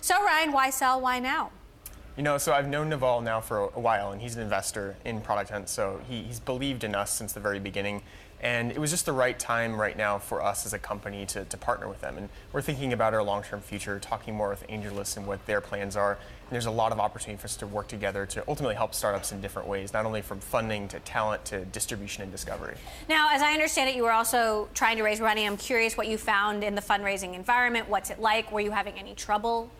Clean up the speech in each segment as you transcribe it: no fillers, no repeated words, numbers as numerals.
So Ryan, why sell? Why now? So I've known Naval now for a while, and he's an investor in Product Hunt, so he's believed in us since the very beginning. And it was just the right time right now for us as a company to partner with them. And we're thinking about our long-term future, talking more with AngelList and what their plans are. And there's a lot of opportunity for us to work together to ultimately help startups in different ways, not only from funding to talent to distribution and discovery. Now, as I understand it, you were also trying to raise money. I'm curious what you found in the fundraising environment. What's it like? Were you having any trouble?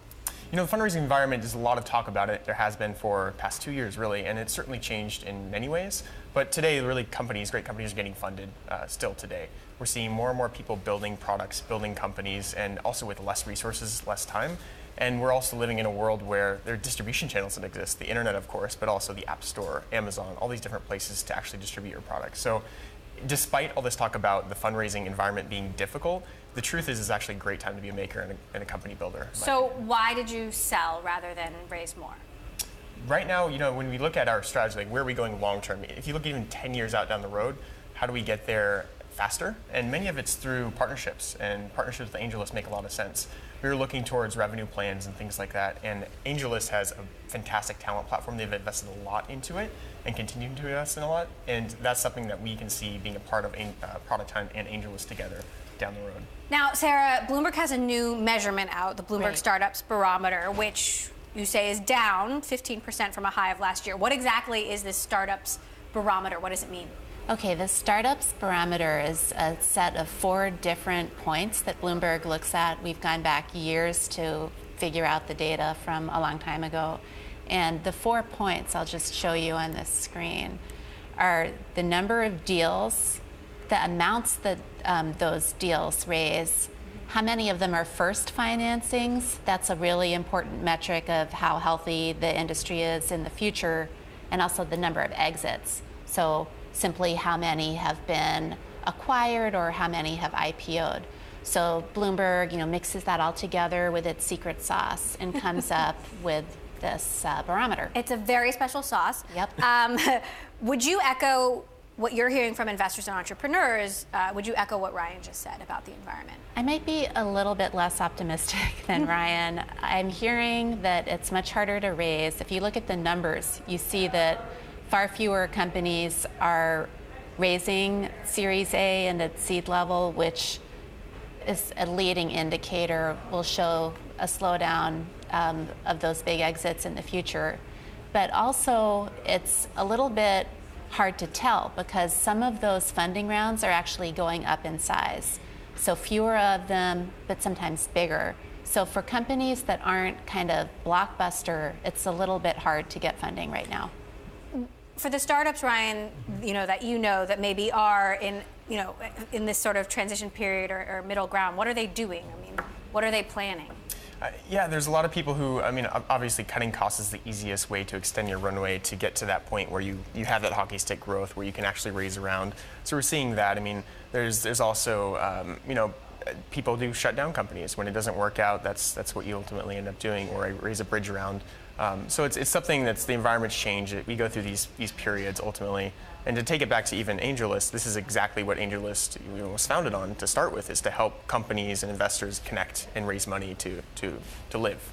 The fundraising environment, there's a lot of talk about it. There has been for the past 2 years, really, and it's certainly changed in many ways. But today, really, great companies are getting funded still today. We're seeing more and more people building products, building companies, and also with less resources, less time. And we're also living in a world where there are distribution channels that exist, the internet, of course, but also the App Store, Amazon, all these different places to actually distribute your products. So despite all this talk about the fundraising environment being difficult, the truth is it's actually a great time to be a maker and a company builder. So why did you sell rather than raise more? Right now, when we look at our strategy, like where are we going long term? If you look even 10 years out down the road, how do we get there faster? And many of it's through partnerships, and partnerships with AngelList make a lot of sense. We were looking towards revenue plans and things like that, and AngelList has a fantastic talent platform. They've invested a lot into it and continue to invest in a lot, and that's something that we can see being a part of Product Hunt and AngelList together down the road. Now, Sarah, Bloomberg has a new measurement out, the Bloomberg Startups Barometer, which you say is down 15% from a high of last year. What exactly is this Startups Barometer? What does it mean? Okay, the Startups Barometer is a set of 4 different points that Bloomberg looks at. We've gone back years to figure out the data from a long time ago. And the 4 points, I'll just show you on this screen, are the number of deals, the amounts that those deals raise, how many of them are first financings. That's a really important metric of how healthy the industry is in the future, and also the number of exits. So simply how many have been acquired or how many have IPO'd. So Bloomberg, mixes that all together with its secret sauce and comes up with this barometer. It's a very special sauce. Yep. Would you echo what you're hearing from investors and entrepreneurs? Would you echo what Ryan just said about the environment? I might be a little bit less optimistic than Ryan. I'm hearing that it's much harder to raise. If you look at the numbers, you see that far fewer companies are raising Series A and at seed level, which is a leading indicator, will show a slowdown of those big exits in the future. But also, it's a little bit hard to tell because some of those funding rounds are actually going up in size. So fewer of them, but sometimes bigger. So for companies that aren't kind of blockbuster, it's a little bit hard to get funding right now. For the startups, Ryan, that maybe are in this sort of transition period or middle ground, what are they doing? What are they planning? Yeah, there's a lot of people who, obviously cutting costs is the easiest way to extend your runway to get to that point where you have that hockey stick growth where you can actually raise around. So we're seeing that. There's also, people do shut down companies. When it doesn't work out, that's what you ultimately end up doing, or raise a bridge around. So it's something that's the environment's changed. We go through these periods ultimately. And to take it back to even AngelList, this is exactly what AngelList was founded on to start with, is to help companies and investors connect and raise money to live.